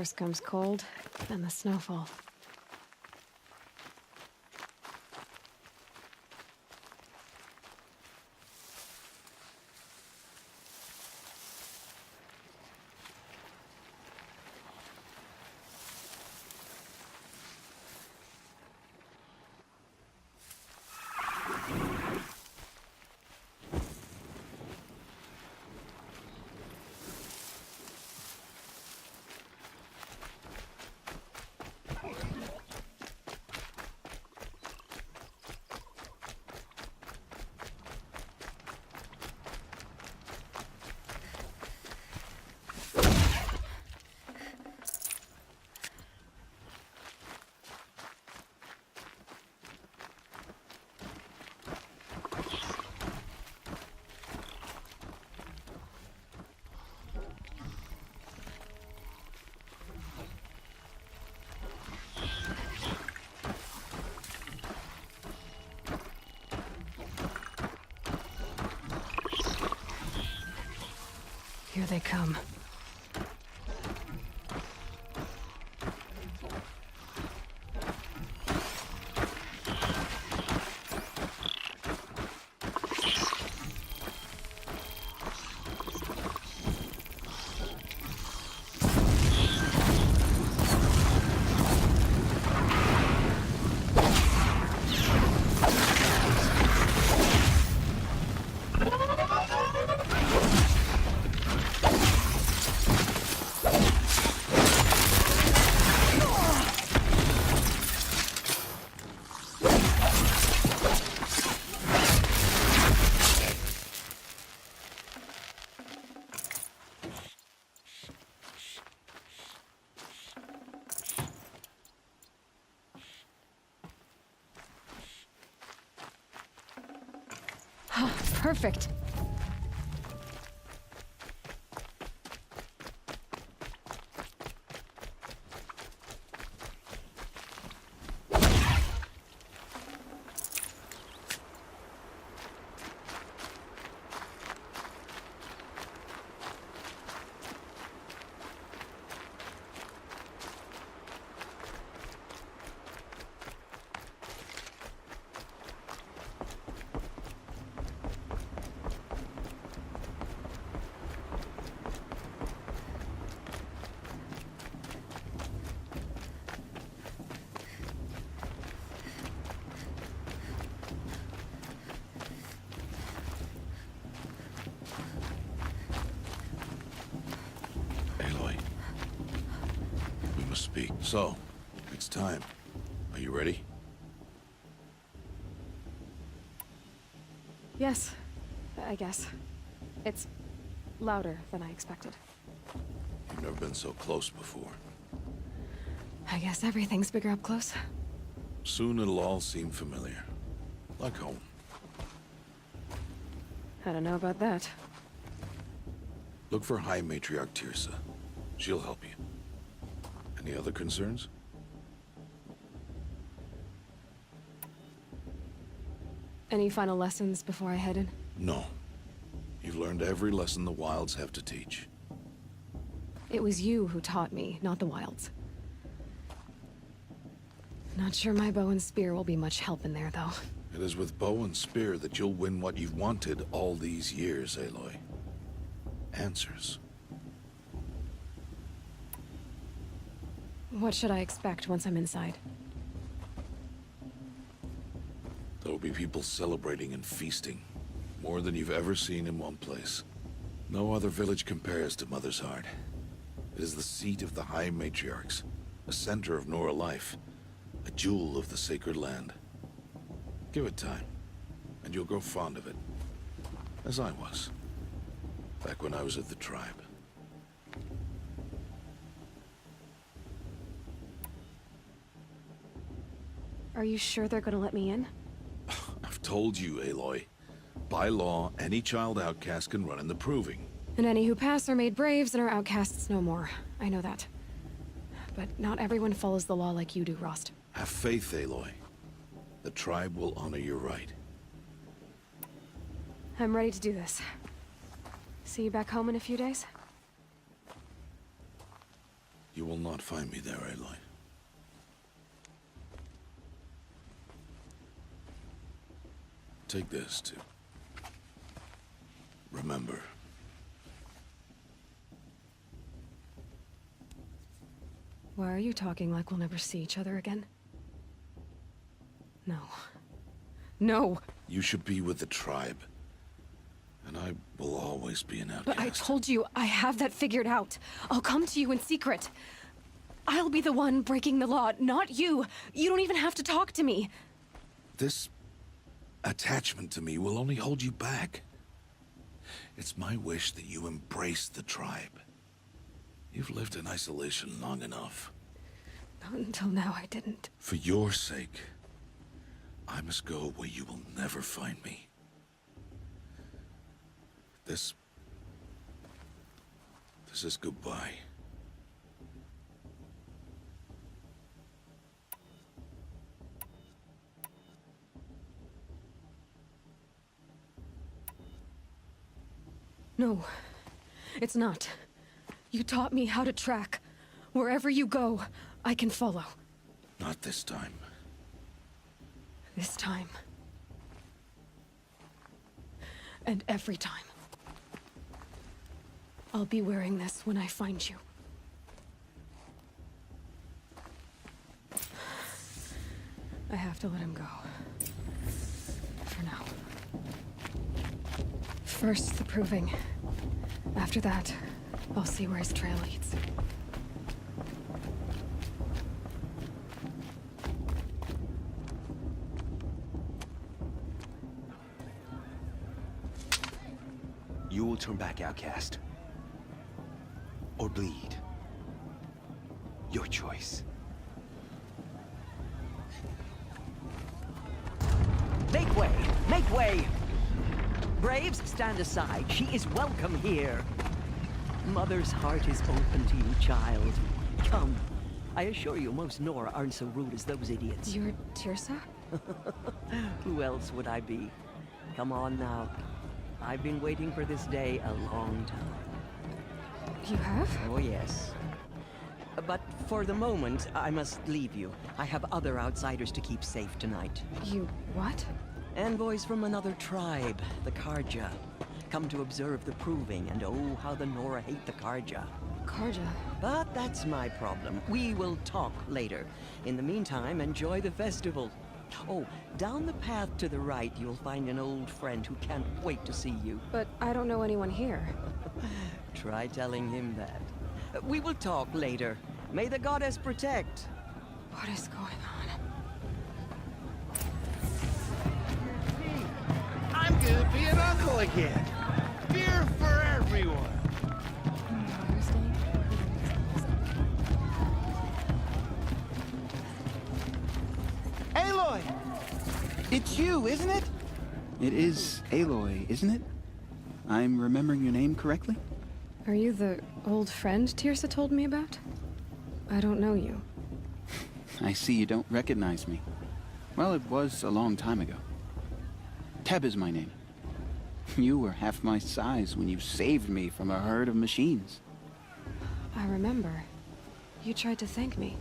First comes cold, then the snowfall. Here they come. Perfect. Speak. So, it's time. Are you ready? Yes, I guess. It's louder than I expected. You've never been so close before. I guess everything's bigger up close. Soon it'll all seem familiar. Like home. I don't know about that. Look for High Matriarch Tirsa. She'll help you. Any other concerns? Any final lessons before I head in? No. You've learned every lesson the Wilds have to teach. It was you who taught me, not the Wilds. Not sure my bow and spear will be much help in there, though. It is with bow and spear that you'll win what you've wanted all these years, Aloy. Answers. What should I expect once I'm inside? There'll be people celebrating and feasting. More than you've ever seen in one place. No other village compares to Mother's Heart. It is the seat of the High Matriarchs, a center of Nora life, a jewel of the sacred land. Give it time, and you'll grow fond of it. As I was, back when I was at the tribe. Are you sure they're gonna let me in? I've told you, Aloy. By law, any child outcast can run in the Proving. And any who pass are made braves and are outcasts no more. I know that. But not everyone follows the law like you do, Rost. Have faith, Aloy. The tribe will honor your right. I'm ready to do this. See you back home in a few days? You will not find me there, Aloy. Take this, too. Remember. Why are you talking like we'll never see each other again? No. No! You should be with the tribe. And I will always be an outcast. But I told you, I have that figured out. I'll come to you in secret. I'll be the one breaking the law, not you. You don't even have to talk to me. This attachment to me will only hold you back. It's my wish that you embrace the tribe. You've lived in isolation long enough. Not until now, I didn't. For your sake, I must go where you will never find me. This is goodbye. No, it's not. You taught me how to track. Wherever you go, I can follow. Not this time. This time. And every time. I'll be wearing this when I find you. I have to let him go. For now. First, the proving. After that, I'll see where his trail leads. You will turn back, outcast. Or bleed. Your choice. Make way! Make way! Braves, stand aside. She is welcome here. Mother's heart is open to you, child. Come. I assure you, most Nora aren't so rude as those idiots. You're Tirsa? Who else would I be? Come on now. I've been waiting for this day a long time. You have? Oh, yes. But for the moment, I must leave you. I have other outsiders to keep safe tonight. You what? Envoys from another tribe, the Karja. Come to observe the proving, and oh, how the Nora hate the Karja. Karja? But that's my problem. We will talk later. In the meantime, enjoy the festival. Oh, down the path to the right, you'll find an old friend who can't wait to see you. But I don't know anyone here. Try telling him that. We will talk later. May the goddess protect. What is going on? I'm gonna be an uncle again. Beer for everyone. Aloy! It's you, isn't it? It is Aloy, isn't it? I'm remembering your name correctly? Are you the old friend Tirsa told me about? I don't know you. I see you don't recognize me. Well, it was a long time ago. Teb is my name. You were half my size when you saved me from a herd of machines. I remember. You tried to thank me.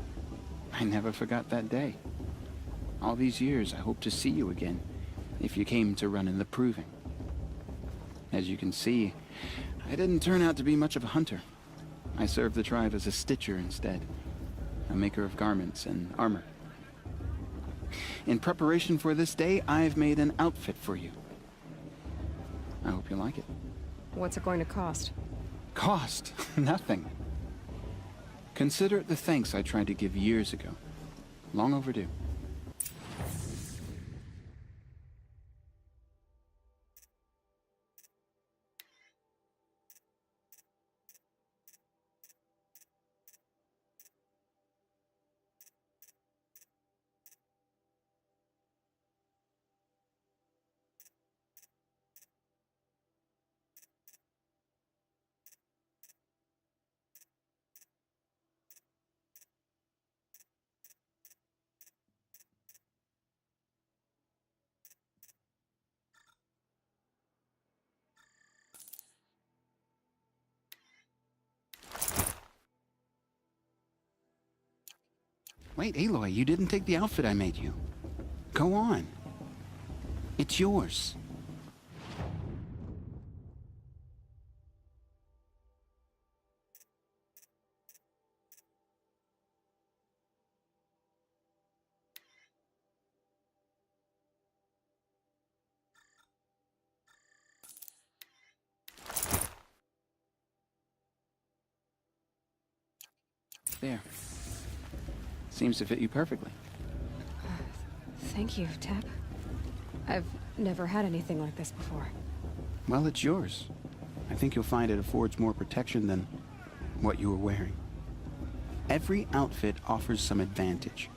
I never forgot that day. All these years, I hope to see you again, if you came to run in the proving. As you can see, I didn't turn out to be much of a hunter. I served the tribe as a stitcher instead, a maker of garments and armor. In preparation for this day, I've made an outfit for you. I hope you like it. What's it going to cost? Cost? Nothing. Consider it the thanks I tried to give years ago. Long overdue. Wait, Aloy, you didn't take the outfit I made you. Go on. It's yours. There. Seems to fit you perfectly. Thank you, Tap. I've never had anything like this before. Well, it's yours. I think you'll find it affords more protection than what you were wearing. Every outfit offers some advantage.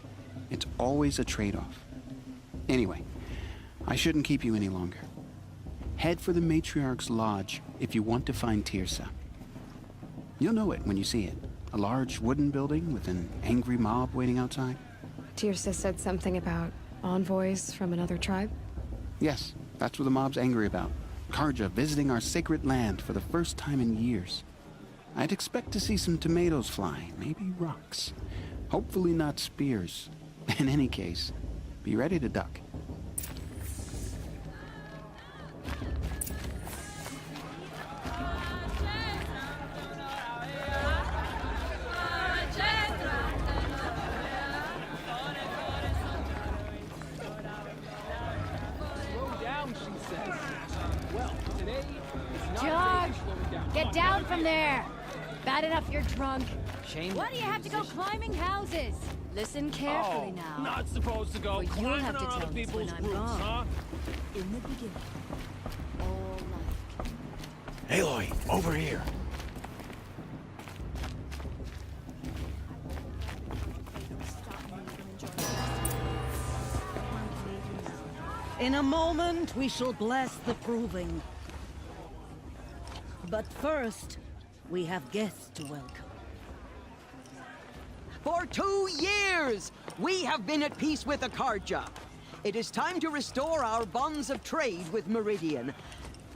It's always a trade-off. Anyway, I shouldn't keep you any longer. Head for the Matriarch's Lodge if you want to find Tirsa. You'll know it when you see it. A large wooden building with an angry mob waiting outside. Tirsa said something about envoys from another tribe? Yes, that's what the mob's angry about. Karja visiting our sacred land for the first time in years. I'd expect to see some tomatoes fly, maybe rocks. Hopefully not spears. In any case, be ready to duck. George, get down from there. Bad enough you're drunk. Shame. Why do you have to go climbing houses? Listen carefully now. Not supposed to go But you'll climbing have to on tell other me people's when I'm roofs, gone. huh? In the beginning, all life. Aloy, over here. In a moment, we shall bless the proving. But first, we have guests to welcome. For 2 years, we have been at peace with Akarja. It is time to restore our bonds of trade with Meridian.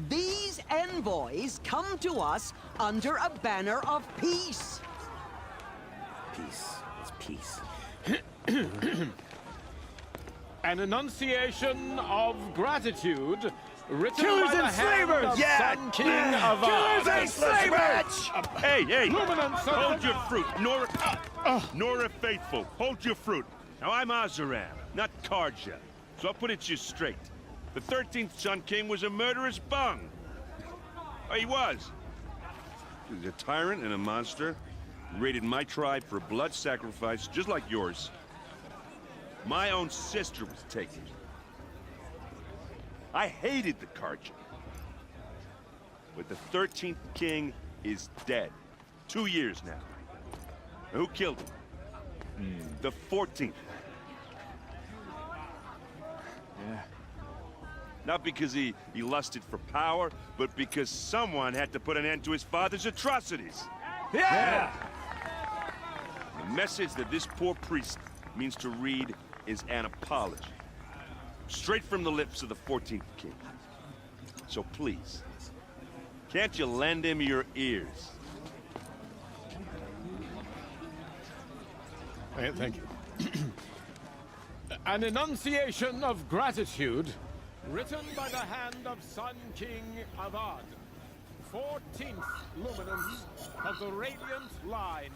These envoys come to us under a banner of peace. Peace. It's peace. An enunciation of gratitude written Killers by the and hand slavers! of Yeah! Sun King of Killers and slavers! Hey, hey! Luminance of Hold the- your fruit, Nora Faithful. Hold your fruit. Now I'm Azaram, not Karja, so I'll put it to you straight. The 13th Sun King was a murderous bung. Oh, he was. He was a tyrant and a monster. He raided my tribe for a blood sacrifice, just like yours. My own sister was taken. I hated the Karja. But the 13th king is dead. 2 years now. Who killed him? The 14th. Yeah. Not because he lusted for power, but because someone had to put an end to his father's atrocities. Yeah! The message that this poor priest means to read is an apology. Straight from the lips of the 14th king. So please, can't you lend him your ears? Thank you. An enunciation of gratitude written by the hand of Sun King Avad, 14th luminance of the Radiant Line.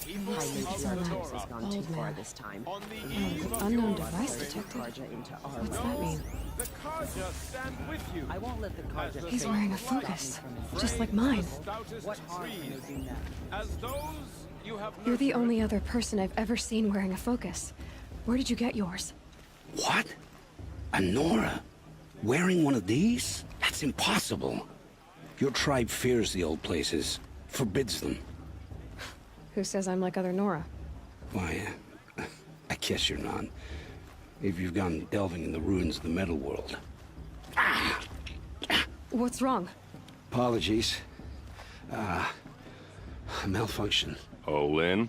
People of Lenora, Old man. this time. on the eve of Unknown your device birthday, detected. into our What's that mean? the Karja stand with you. I won't let the Karja He's wearing a focus, just like mine. Stoutest harm trees, can they do now? as those you have You're the nurtured. only other person I've ever seen wearing a focus. Where did you get yours? What? A Nora? Wearing one of these? That's impossible. Your tribe fears the old places, forbids them. Who says I'm like other Nora? Why, I guess you're not. If you've gone delving in the ruins of the metal world. What's wrong? Apologies. Malfunction. Oh, Lynn,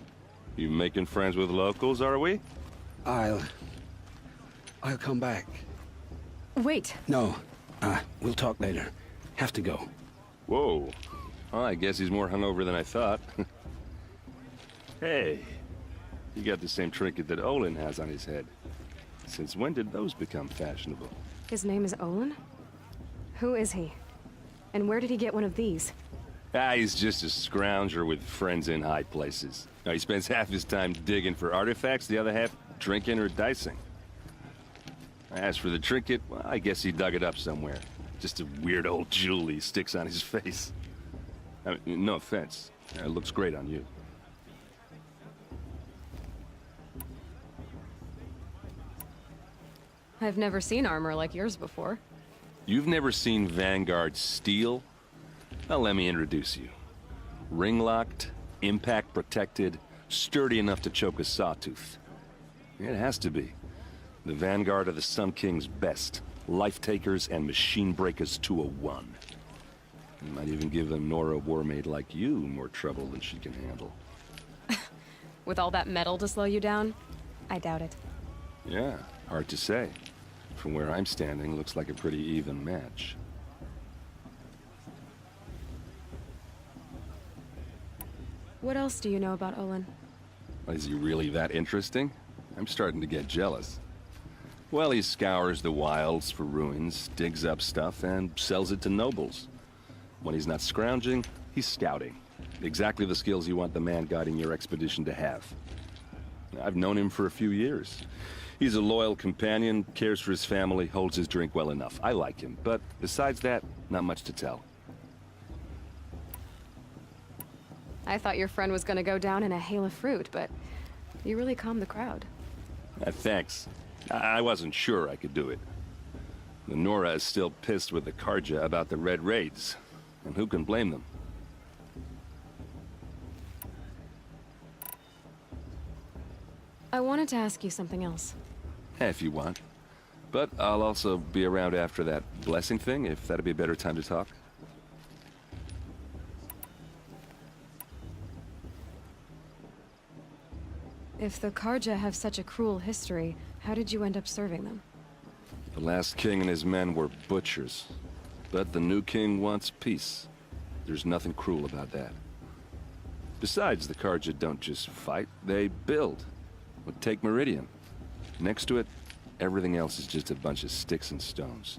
you making friends with locals, are we? I'll come back. Wait, No, we'll talk later. Have to go. Whoa. Well, I guess he's more hungover than I thought. Hey, you got the same trinket that Olin has on his head. Since when did those become fashionable? His name is Olin? Who is he? And where did he get one of these? He's just a scrounger with friends in high places. Now, he spends half his time digging for artifacts, the other half drinking or dicing. As for the trinket, well, I guess he dug it up somewhere. Just a weird old jewel he sticks on his face. I mean, no offense. It looks great on you. I've never seen armor like yours before. You've never seen Vanguard steel? Well, let me introduce you. Ring-locked, impact-protected, sturdy enough to choke a sawtooth. It has to be. The Vanguard of the Sun King's best. Life-takers and machine-breakers to a one. You might even give a Nora warmaid like you more trouble than she can handle. With all that metal to slow you down? I doubt it. Yeah, hard to say. From where I'm standing, looks like a pretty even match. What else do you know about Olin? Is he really that interesting? I'm starting to get jealous. Well, he scours the wilds for ruins, digs up stuff, and sells it to nobles. When he's not scrounging, he's scouting. Exactly the skills you want the man guiding your expedition to have. I've known him for a few years. He's a loyal companion, cares for his family, holds his drink well enough. I like him, but besides that, not much to tell. I thought your friend was gonna go down in a hail of fruit, but you really calmed the crowd. Thanks. I wasn't sure I could do it. The Nora is still pissed with the Karja about the Red Raids, and who can blame them? I wanted to ask you something else. If you want. But I'll also be around after that blessing thing, if that'd be a better time to talk. If the Karja have such a cruel history, how did you end up serving them? The last king and his men were butchers. But the new king wants peace. There's nothing cruel about that. Besides, the Karja don't just fight, they build. Well, take Meridian. Next to it, everything else is just a bunch of sticks and stones.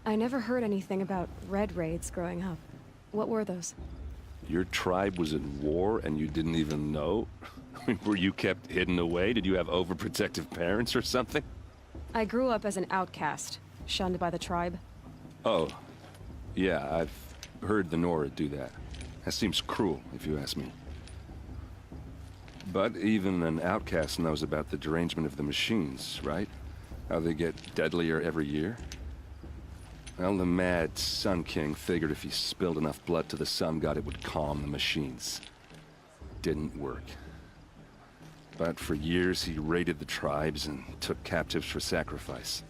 I never heard anything about Red Raids growing up. What were those? Your tribe was at war and you didn't even know? I mean, were you kept hidden away? Did you have overprotective parents or something? I grew up as an outcast, shunned by the tribe. Oh, yeah, I've heard the Nora do that. That seems cruel, if you ask me. But even an outcast knows about the derangement of the machines, right? How they get deadlier every year? Well, the mad Sun King figured if he spilled enough blood to the Sun God, it would calm the machines. Didn't work. But for years, he raided the tribes and took captives for sacrifice.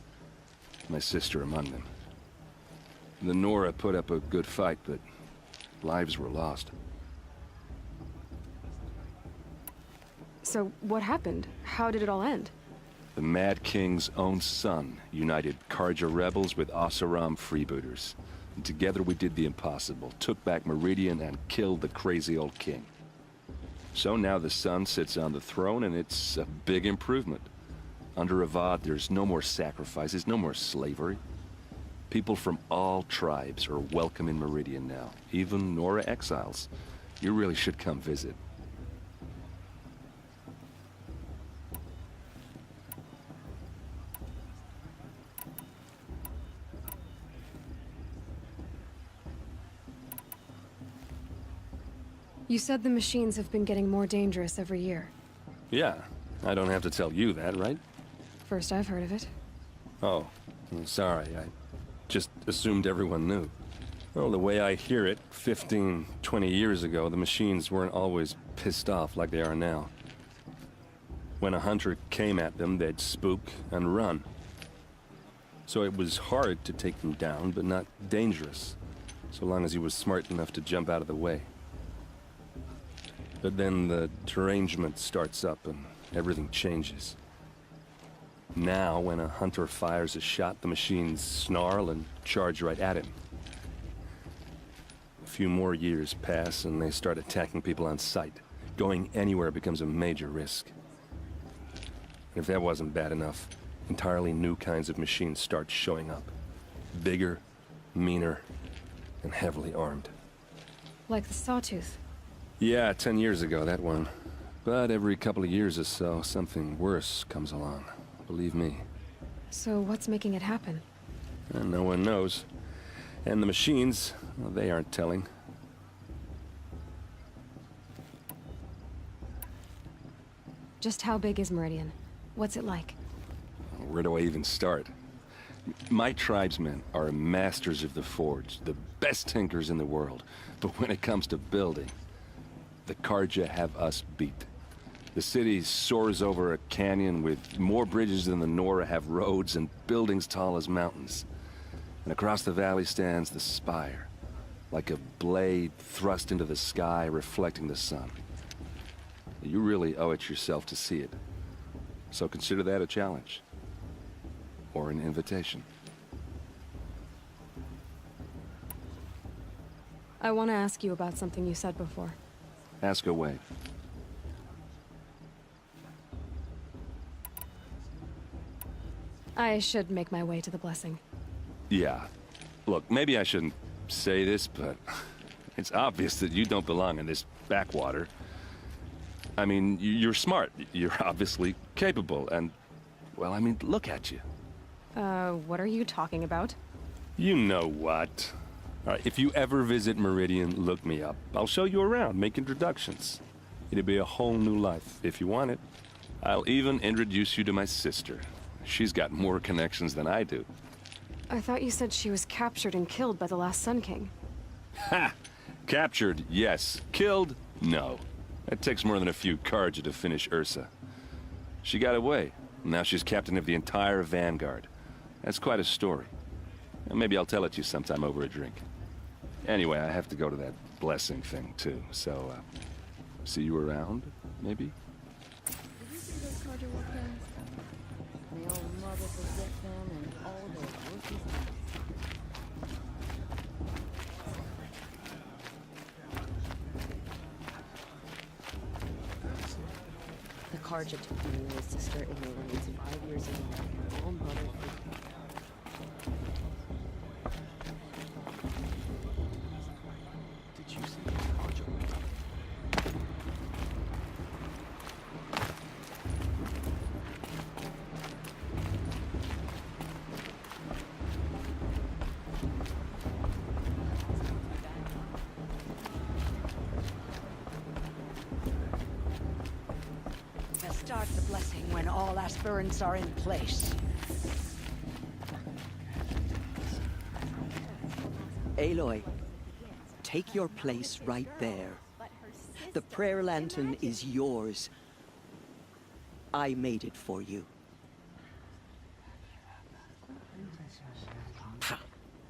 My sister among them. The Nora put up a good fight, but lives were lost. So, what happened? How did it all end? The Mad King's own son united Karja rebels with Oseram freebooters. And together we did the impossible, took back Meridian and killed the crazy old king. So now the son sits on the throne and it's a big improvement. Under Avad, there's no more sacrifices, no more slavery. People from all tribes are welcome in Meridian now, even Nora exiles. You really should come visit. You said the machines have been getting more dangerous every year. Yeah, I don't have to tell you that, right? First I've heard of it. Oh, I'm sorry, I just assumed everyone knew. Well, the way I hear it, 15, 20 years ago, the machines weren't always pissed off like they are now. When a hunter came at them, they'd spook and run. So it was hard to take them down, but not dangerous, so long as he was smart enough to jump out of the way. But then the derangement starts up and everything changes. Now, when a hunter fires a shot, the machines snarl and charge right at him. few more years pass and they start attacking people on sight. Going anywhere becomes a major risk. If that wasn't bad enough, entirely new kinds of machines start showing up. Bigger, meaner, and heavily armed. Like the Sawtooth. Yeah, 10 years ago, that one. But every couple of years or so, something worse comes along. Believe me. So what's making it happen? And no one knows. And the machines, well, they aren't telling. Just how big is Meridian? What's it like? Where do I even start? My tribesmen are masters of the forge, the best tinkers in the world. But when it comes to building, the Carja have us beat. The city soars over a canyon with more bridges than the Nora have roads and buildings tall as mountains. And across the valley stands the spire, like a blade thrust into the sky reflecting the sun. You really owe it yourself to see it. So consider that a challenge. Or an invitation. I want to ask you about something you said before. Ask away. I should make my way to the blessing. Yeah. Look, maybe I shouldn't say this, but it's obvious that you don't belong in this backwater. I mean, you're smart. You're obviously capable, and, well, I mean, look at you. What are you talking about? You know what. All right, if you ever visit Meridian, look me up. I'll show you around, make introductions. It'll be a whole new life, if you want it. I'll even introduce you to my sister. She's got more connections than I do. I thought you said she was captured and killed by the last Sun King. Ha! Captured, yes. Killed, no. That takes more than a few Carja to finish Ursa. She got away. Now she's captain of the entire Vanguard. That's quite a story. Maybe I'll tell it to you sometime over a drink. Anyway, I have to go to that blessing thing, too. So, see you around, maybe? Did you see those Carja workouts? The old mother forget them and all those rookies. The Carja took me and my sister in the lanes 5 years ago. My own mother. Did you see the Carja? We'll start the blessing when all aspirants are in place. Aloy, take your place right there. The prayer lantern is yours. I made it for you.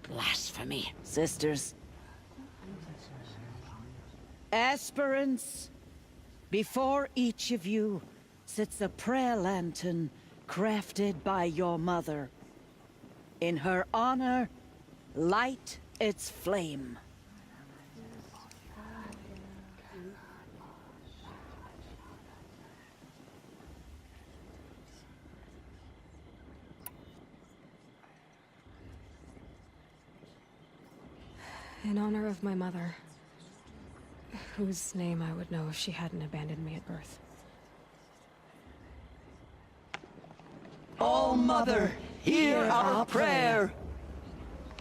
Blasphemy. Sisters. Aspirants, before each of you sits a prayer lantern crafted by your mother. In her honor, light its flame. In honor of my mother, whose name I would know if she hadn't abandoned me at birth. Oh, Mother, hear our prayer.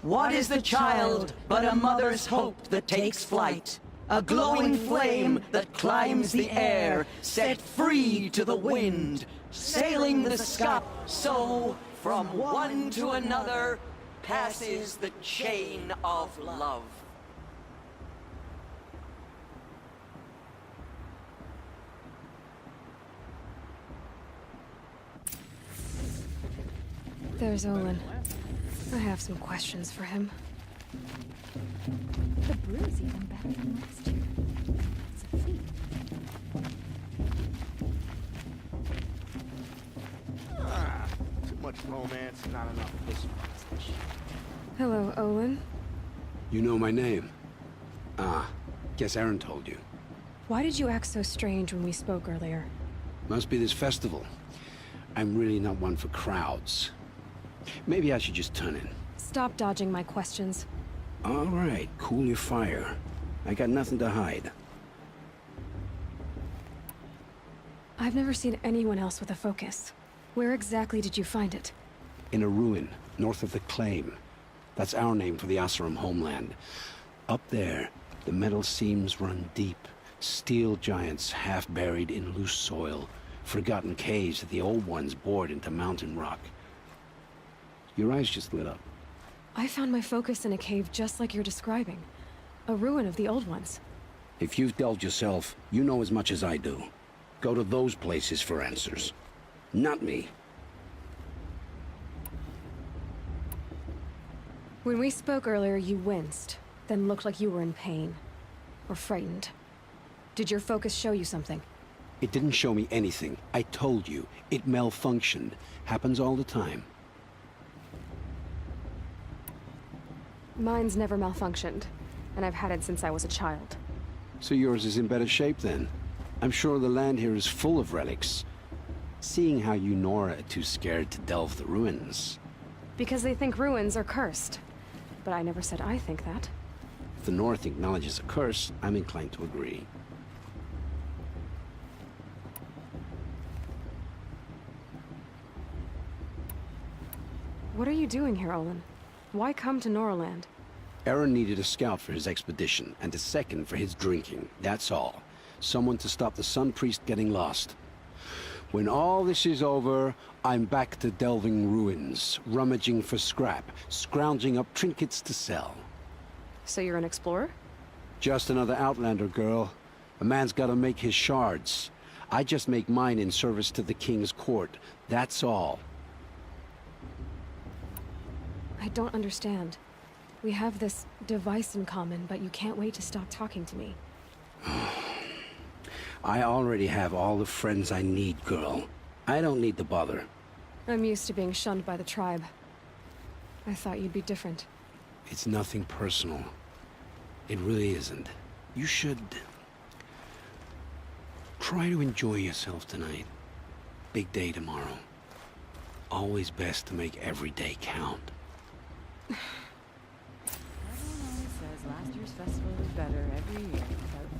What is the child but a mother's hope that takes flight? A glowing flame that climbs the air, set free to the wind, sailing the sky. So, from one to another, passes the chain of love. There's Olin. I have some questions for him. The brew's even better than last year. It's a feat. Too much romance, not enough business. Hello, Olin. You know my name. Ah, guess Aaron told you. Why did you act so strange when we spoke earlier? Must be this festival. I'm really not one for crowds. Maybe I should just turn in. Stop dodging my questions. All right, cool your fire. I got nothing to hide. I've never seen anyone else with a focus. Where exactly did you find it? In a ruin, north of the Claim. That's our name for the Oseram homeland. Up there, the metal seams run deep. Steel giants half buried in loose soil. Forgotten caves that the old ones bored into mountain rock. Your eyes just lit up. I found my focus in a cave just like you're describing. A ruin of the old ones. If you've delved yourself, you know as much as I do. Go to those places for answers. Not me. When we spoke earlier, you winced, then looked like you were in pain. Or frightened. Did your focus show you something? It didn't show me anything. I told you. It malfunctioned. Happens all the time. Mine's never malfunctioned, and I've had it since I was a child. So yours is in better shape then. I'm sure the land here is full of relics. Seeing how you Nora are too scared to delve the ruins. Because they think ruins are cursed. But I never said I think that. If the North acknowledges a curse, I'm inclined to agree. What are you doing here, Olin? Why come to Noraland? Aaron needed a scout for his expedition, and a second for his drinking. That's all. Someone to stop the Sun Priest getting lost. When all this is over, I'm back to delving ruins, rummaging for scrap, scrounging up trinkets to sell. So you're an explorer? Just another Outlander, girl. A man's gotta make his shards. I just make mine in service to the King's court. That's all. I don't understand. We have this device in common, but you can't wait to stop talking to me. I already have all the friends I need, girl. I don't need the bother. I'm used to being shunned by the tribe. I thought you'd be different. It's nothing personal. It really isn't. You should... try to enjoy yourself tonight. Big day tomorrow. Always best to make every day count. Everyone always says last year's festival was better every year, but